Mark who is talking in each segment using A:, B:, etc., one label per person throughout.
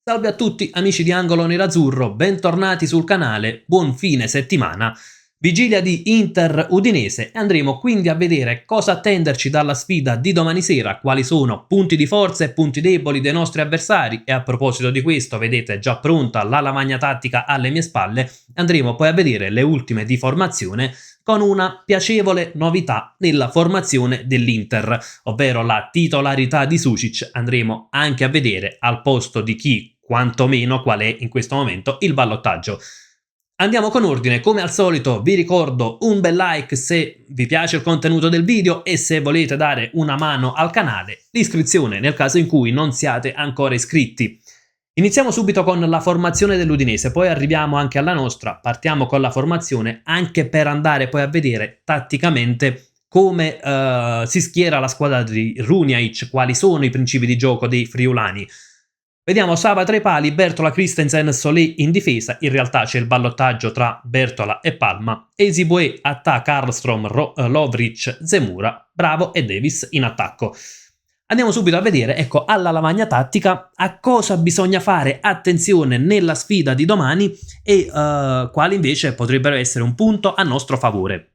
A: Salve a tutti amici di Angolo Nerazzurro, bentornati sul canale, buon fine settimana. Vigilia di Inter Udinese e andremo quindi a vedere cosa attenderci dalla sfida di domani sera, quali sono punti di forza e punti deboli dei nostri avversari e a proposito di questo vedete già pronta la lavagna tattica alle mie spalle, andremo poi a vedere le ultime di formazione con una piacevole novità nella formazione dell'Inter, ovvero la titolarità di Sušić. Andremo anche a vedere al posto di chi, quantomeno qual è in questo momento il ballottaggio. Andiamo con ordine, come al solito vi ricordo un bel like se vi piace il contenuto del video e se volete dare una mano al canale, l'iscrizione nel caso in cui non siate ancora iscritti. Iniziamo subito con la formazione dell'Udinese, poi arriviamo anche alla nostra, partiamo con la formazione anche per andare poi a vedere tatticamente come si schiera la squadra di Runjaic, quali sono i principi di gioco dei friulani. Vediamo Sava tra i pali, Bertola, Christensen, Solé in difesa, in realtà c'è il ballottaggio tra Bertola e Palma, Ezibue, Attà, Karlstrom, Lovric, Zemura, Bravo e Davis in attacco. Andiamo subito a vedere, ecco, alla lavagna tattica a cosa bisogna fare attenzione nella sfida di domani e quali invece potrebbero essere un punto a nostro favore.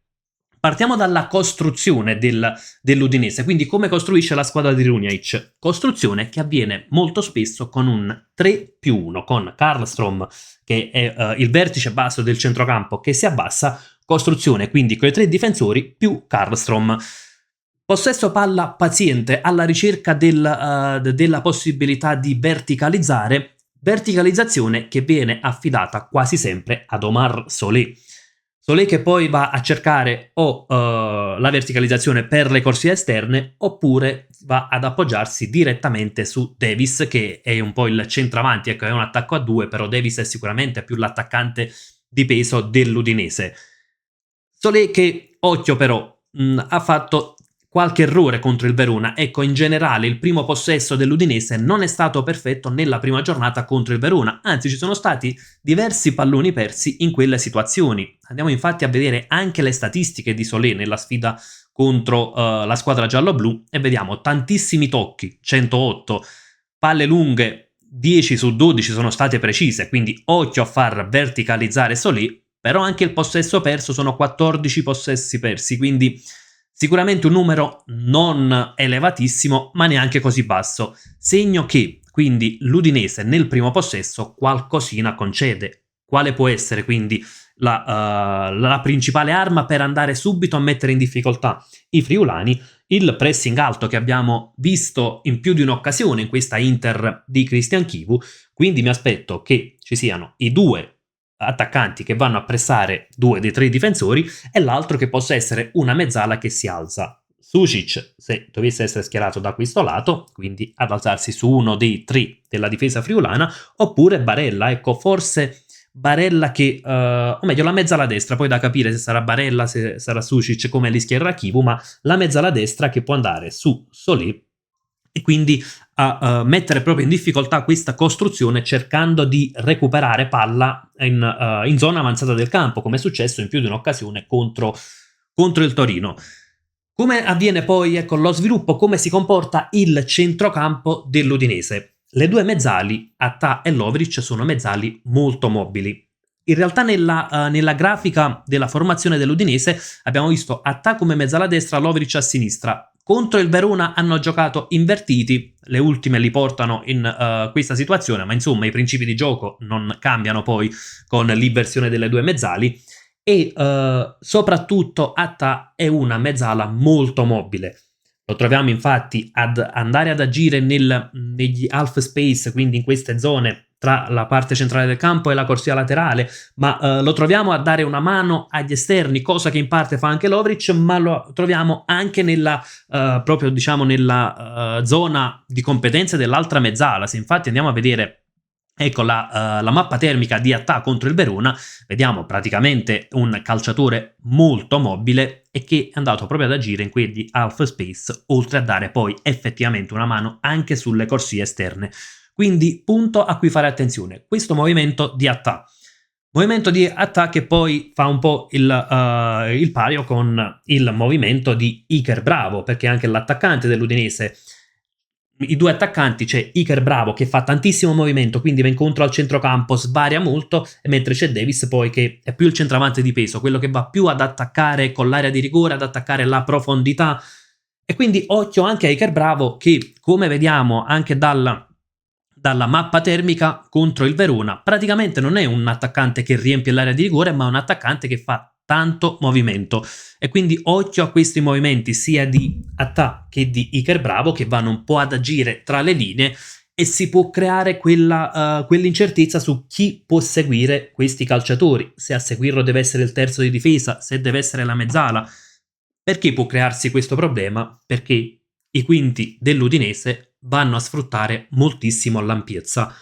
A: Partiamo dalla costruzione dell'Udinese, quindi come costruisce la squadra di Runjaic. Costruzione che avviene molto spesso con un 3+1, con Karlstrom che è il vertice basso del centrocampo che si abbassa, costruzione quindi con i 3 difensori più Karlstrom. Possesso palla paziente alla ricerca della possibilità di verticalizzare, verticalizzazione che viene affidata quasi sempre ad Omar Solé. Solé che poi va a cercare o la verticalizzazione per le corsie esterne oppure va ad appoggiarsi direttamente su Davis che è un po' il centravanti, ecco è un attacco a 2, però Davis è sicuramente più l'attaccante di peso dell'Udinese. Solé che, occhio però, ha fatto qualche errore contro il Verona. Ecco, in generale il primo possesso dell'Udinese non è stato perfetto nella prima giornata contro il Verona, anzi ci sono stati diversi palloni persi in quelle situazioni. Andiamo infatti a vedere anche le statistiche di Solé nella sfida contro la squadra giallo-blu e vediamo tantissimi tocchi, 108, palle lunghe 10 su 12 sono state precise, quindi occhio a far verticalizzare Solé, però anche il possesso perso sono 14 possessi persi, quindi sicuramente un numero non elevatissimo, ma neanche così basso. Segno che, quindi, l'Udinese nel primo possesso qualcosina concede. Quale può essere, quindi, la principale arma per andare subito a mettere in difficoltà i friulani? Il pressing alto che abbiamo visto in più di un'occasione in questa Inter di Christian Chivu, quindi mi aspetto che ci siano i 2 attaccanti che vanno a pressare 2 dei 3 difensori e l'altro che possa essere una mezzala che si alza. Sušić, se dovesse essere schierato da questo lato, quindi ad alzarsi su uno dei 3 della difesa friulana, oppure Barella, ecco, forse Barella che, o meglio la mezzala destra, poi da capire se sarà Barella, se sarà Sušić, come li schiererà Chivu, ma la mezzala destra che può andare su Solé e quindi a mettere proprio in difficoltà questa costruzione cercando di recuperare palla in zona avanzata del campo, come è successo in più di un'occasione contro il Torino. Come avviene poi ecco, lo sviluppo, come si comporta il centrocampo dell'Udinese? Le 2 mezzali, Attà e Lovric, sono mezzali molto mobili. In realtà nella grafica della formazione dell'Udinese abbiamo visto Attà come mezzala destra, Lovric a sinistra. Contro il Verona hanno giocato invertiti, le ultime li portano in questa situazione, ma insomma i principi di gioco non cambiano poi con l'inversione delle 2 mezzali e soprattutto Attà è una mezzala molto mobile. Lo troviamo infatti ad andare ad agire negli half space, quindi in queste zone tra la parte centrale del campo e la corsia laterale, ma lo troviamo a dare una mano agli esterni, cosa che in parte fa anche Lovric, ma lo troviamo anche proprio diciamo nella zona di competenza dell'altra mezzala. Se infatti andiamo a vedere ecco la mappa termica di Attà contro il Verona, vediamo praticamente un calciatore molto mobile e che è andato proprio ad agire in quegli half space, oltre a dare poi effettivamente una mano anche sulle corsie esterne. Quindi punto a cui fare attenzione, questo movimento di Attà. Movimento di Attà che poi fa un po' il paio con il movimento di Iker Bravo, perché anche l'attaccante dell'Udinese i due attaccanti, c'è Iker Bravo che fa tantissimo movimento, quindi va incontro al centrocampo, svaria molto, mentre c'è Davis poi che è più il centravanti di peso, quello che va più ad attaccare con l'area di rigore, ad attaccare la profondità. E quindi occhio anche a Iker Bravo che, come vediamo anche dalla mappa termica contro il Verona, praticamente non è un attaccante che riempie l'area di rigore, ma un attaccante che fa tanto movimento. E quindi occhio a questi movimenti sia di Attà che di Iker Bravo, che vanno un po' ad agire tra le linee, e si può creare quell'incertezza su chi può seguire questi calciatori, se a seguirlo deve essere il terzo di difesa, se deve essere la mezzala. Perché può crearsi questo problema? Perché i quinti dell'Udinese vanno a sfruttare moltissimo l'ampiezza.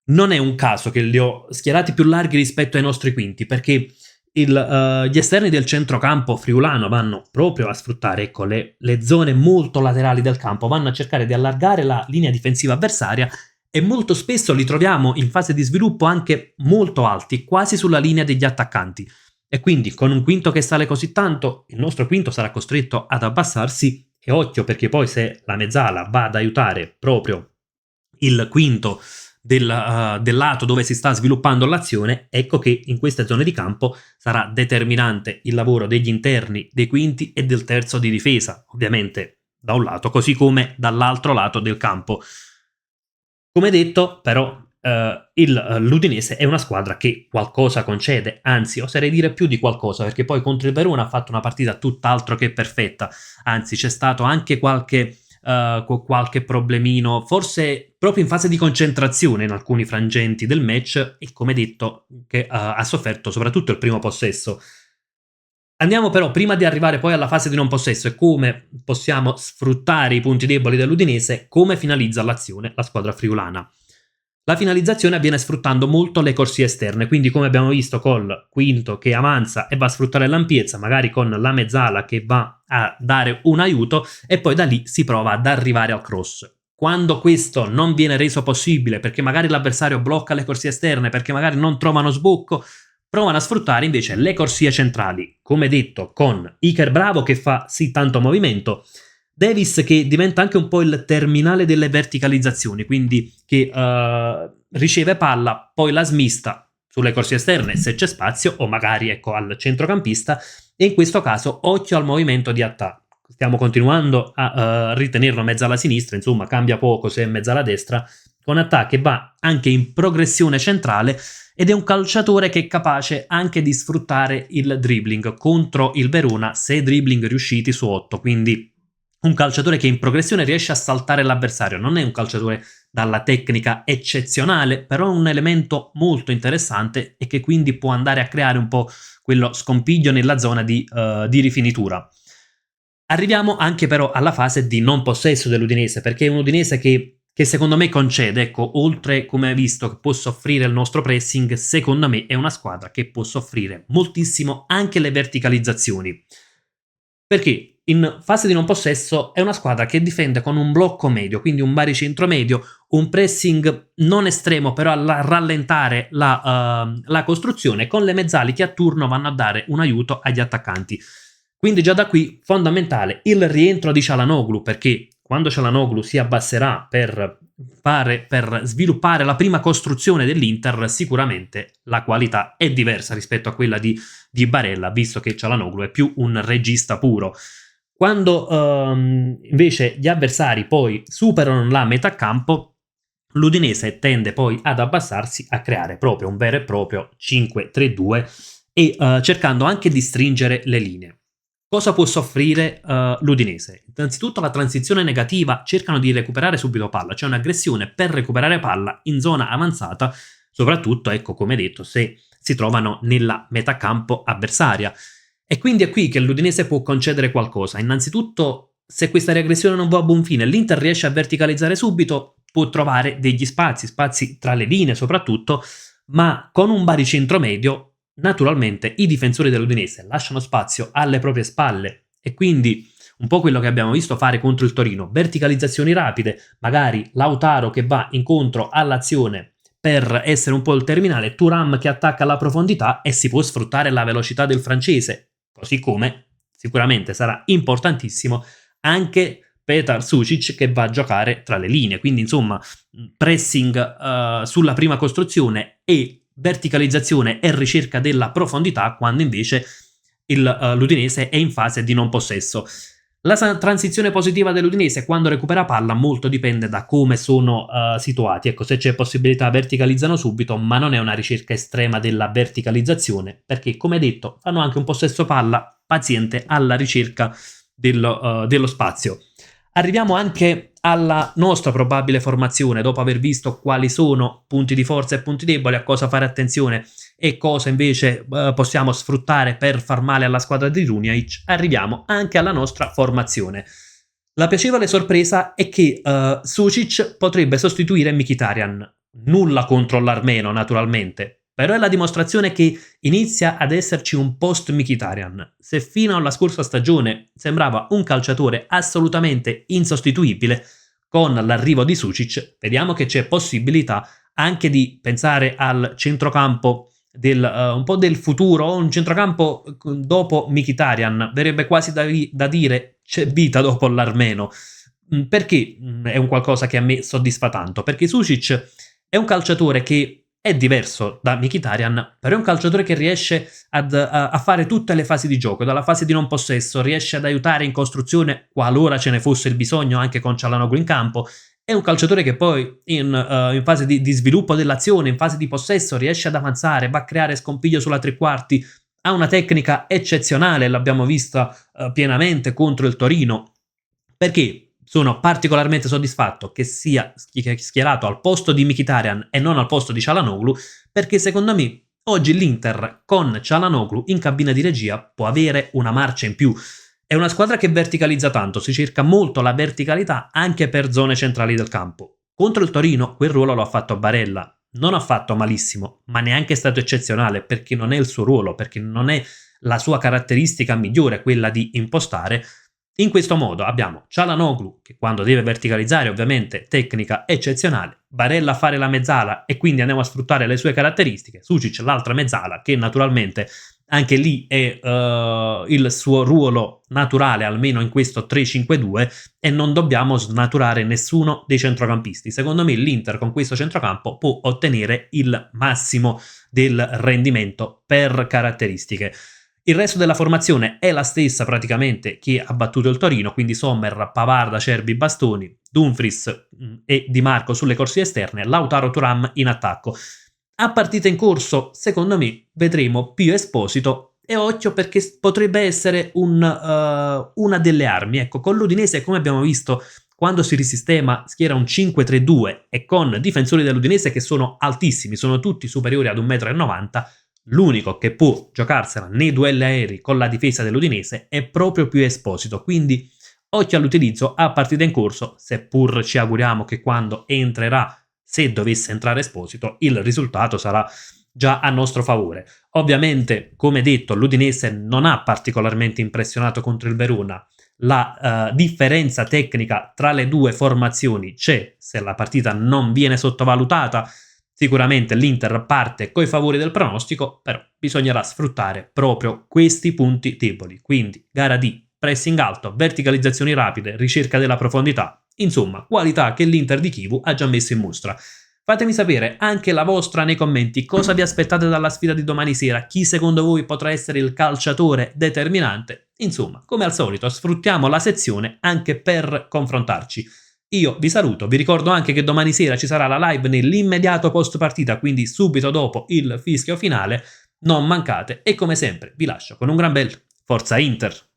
A: Non è un caso che li ho schierati più larghi rispetto ai nostri quinti, perché gli esterni del centrocampo friulano vanno proprio a sfruttare, ecco, le zone molto laterali del campo, vanno a cercare di allargare la linea difensiva avversaria, e molto spesso li troviamo in fase di sviluppo anche molto alti, quasi sulla linea degli attaccanti. E quindi con un quinto che sale così tanto, il nostro quinto sarà costretto ad abbassarsi, e occhio perché poi se la mezzala va ad aiutare proprio il quinto del lato dove si sta sviluppando l'azione, ecco che in queste zone di campo sarà determinante il lavoro degli interni, dei quinti e del terzo di difesa, ovviamente da un lato, così come dall'altro lato del campo. Come detto, però, l'Udinese è una squadra che qualcosa concede, anzi oserei dire più di qualcosa, perché poi contro il Verona ha fatto una partita tutt'altro che perfetta, anzi c'è stato anche qualche problemino, forse proprio in fase di concentrazione in alcuni frangenti del match, e come detto che ha sofferto soprattutto il primo possesso. Andiamo però, prima di arrivare poi alla fase di non possesso e come possiamo sfruttare i punti deboli dell'Udinese, come finalizza l'azione la squadra friulana. La finalizzazione avviene sfruttando molto le corsie esterne, quindi come abbiamo visto col quinto che avanza e va a sfruttare l'ampiezza, magari con la mezzala che va a dare un aiuto, e poi da lì si prova ad arrivare al cross. Quando questo non viene reso possibile perché magari l'avversario blocca le corsie esterne, perché magari non trovano sbocco, provano a sfruttare invece le corsie centrali, come detto con Iker Bravo che fa sì tanto movimento, Davis che diventa anche un po' il terminale delle verticalizzazioni, quindi che riceve palla, poi la smista sulle corsie esterne se c'è spazio, o magari ecco al centrocampista, e in questo caso occhio al movimento di Attà. Stiamo continuando a ritenerlo mezzo alla sinistra, insomma cambia poco se è mezzo alla destra, con Attà che va anche in progressione centrale, ed è un calciatore che è capace anche di sfruttare il dribbling contro il Verona, 6 dribbling riusciti su 8, quindi un calciatore che in progressione riesce a saltare l'avversario. Non è un calciatore dalla tecnica eccezionale, però è un elemento molto interessante e che quindi può andare a creare un po' quello scompiglio nella zona di rifinitura. Arriviamo anche però alla fase di non possesso dell'Udinese, perché è un Udinese che secondo me concede, ecco, oltre come hai visto che può soffrire il nostro pressing, secondo me è una squadra che può soffrire moltissimo anche le verticalizzazioni. Perché in fase di non possesso è una squadra che difende con un blocco medio, quindi un baricentro medio, un pressing non estremo però a rallentare la costruzione, con le mezzali che a turno vanno a dare un aiuto agli attaccanti. Quindi già da qui fondamentale il rientro di Çalhanoğlu, perché quando Çalhanoğlu si abbasserà per sviluppare la prima costruzione dell'Inter, sicuramente la qualità è diversa rispetto a quella di Barella, visto che Çalhanoğlu è più un regista puro. Quando invece gli avversari poi superano la metà campo, l'Udinese tende poi ad abbassarsi, a creare proprio un vero e proprio 5-3-2 e cercando anche di stringere le linee. Cosa può soffrire l'Udinese? Innanzitutto la transizione negativa, cercano di recuperare subito palla, c'è un'aggressione per recuperare palla in zona avanzata, soprattutto, ecco, come detto, se si trovano nella metà campo avversaria. E quindi è qui che l'Udinese può concedere qualcosa. Innanzitutto, se questa regressione non va a buon fine, l'Inter riesce a verticalizzare subito, può trovare degli spazi tra le linee soprattutto, ma con un baricentro medio, naturalmente i difensori dell'Udinese lasciano spazio alle proprie spalle, e quindi un po' quello che abbiamo visto fare contro il Torino, verticalizzazioni rapide, magari Lautaro che va incontro all'azione per essere un po' il terminale, Thuram che attacca alla profondità, e si può sfruttare la velocità del francese, così come sicuramente sarà importantissimo anche Petar Sušić che va a giocare tra le linee, quindi insomma pressing sulla prima costruzione e verticalizzazione e ricerca della profondità, quando invece l'Udinese è in fase di non possesso. La transizione positiva dell'Udinese quando recupera palla molto dipende da come sono situati. Ecco, se c'è possibilità verticalizzano subito, ma non è una ricerca estrema della verticalizzazione, perché come detto fanno anche un possesso palla paziente alla ricerca dello spazio. Arriviamo anche alla nostra probabile formazione, dopo aver visto quali sono punti di forza e punti deboli, a cosa fare attenzione e cosa invece possiamo sfruttare per far male alla squadra di Runjaic. Arriviamo anche alla nostra formazione. La piacevole sorpresa è che Sušić potrebbe sostituire Mkhitaryan. Nulla contro l'armeno, naturalmente, però è la dimostrazione che inizia ad esserci un post Mkhitaryan. Se fino alla scorsa stagione sembrava un calciatore assolutamente insostituibile, con l'arrivo di Sušić vediamo che c'è possibilità anche di pensare al centrocampo un po' del futuro, un centrocampo dopo Mkhitaryan, verrebbe quasi da dire c'è vita dopo l'armeno. Perché è un qualcosa che a me soddisfa tanto? Perché Sušić è un calciatore che è diverso da Mkhitaryan, però è un calciatore che riesce a fare tutte le fasi di gioco, dalla fase di non possesso, riesce ad aiutare in costruzione qualora ce ne fosse il bisogno anche con Çalhanoğlu in campo. È un calciatore che poi in fase di sviluppo dell'azione, in fase di possesso, riesce ad avanzare, va a creare scompiglio sulla tre quarti, ha una tecnica eccezionale, l'abbiamo vista pienamente contro il Torino. Perché sono particolarmente soddisfatto che sia schierato al posto di Mkhitaryan e non al posto di Çalhanoğlu, perché secondo me oggi l'Inter con Çalhanoğlu in cabina di regia può avere una marcia in più. È una squadra che verticalizza tanto, si cerca molto la verticalità anche per zone centrali del campo. Contro il Torino quel ruolo lo ha fatto Barella, non ha fatto malissimo, ma neanche è stato eccezionale, perché non è il suo ruolo, perché non è la sua caratteristica migliore quella di impostare. In questo modo abbiamo Çalhanoğlu che quando deve verticalizzare ovviamente tecnica eccezionale, Barella a fare la mezzala e quindi andiamo a sfruttare le sue caratteristiche, Sušić l'altra mezzala che naturalmente anche lì è il suo ruolo naturale, almeno in questo 3-5-2, e non dobbiamo snaturare nessuno dei centrocampisti. Secondo me l'Inter con questo centrocampo può ottenere il massimo del rendimento per caratteristiche. Il resto della formazione è la stessa praticamente che ha battuto il Torino, quindi Sommer, Pavard, Acerbi, Bastoni, Dumfries e Di Marco sulle corsie esterne, Lautaro Thuram in attacco. A partita in corso, secondo me, vedremo Pio Esposito e occhio perché potrebbe essere una delle armi. Ecco, con l'Udinese, come abbiamo visto, quando si risistema schiera un 5-3-2 e con difensori dell'Udinese che sono altissimi, sono tutti superiori ad 1,90 m, l'unico che può giocarsela nei duelli aerei con la difesa dell'Udinese è proprio Pio Esposito, quindi occhio all'utilizzo a partita in corso, seppur ci auguriamo che quando entrerà, se dovesse entrare Esposito, il risultato sarà già a nostro favore. Ovviamente, come detto, l'Udinese non ha particolarmente impressionato contro il Verona. La differenza tecnica tra le due formazioni c'è, se la partita non viene sottovalutata. Sicuramente l'Inter parte coi favori del pronostico, però bisognerà sfruttare proprio questi punti deboli. Quindi gara di pressing alto, verticalizzazioni rapide, ricerca della profondità. Insomma, qualità che l'Inter di Chivu ha già messo in mostra. Fatemi sapere anche la vostra nei commenti, cosa vi aspettate dalla sfida di domani sera, chi secondo voi potrà essere il calciatore determinante. Insomma, come al solito, sfruttiamo la sezione anche per confrontarci. Io vi saluto, vi ricordo anche che domani sera ci sarà la live nell'immediato post partita, quindi subito dopo il fischio finale. Non mancate e come sempre vi lascio con un gran bel Forza Inter!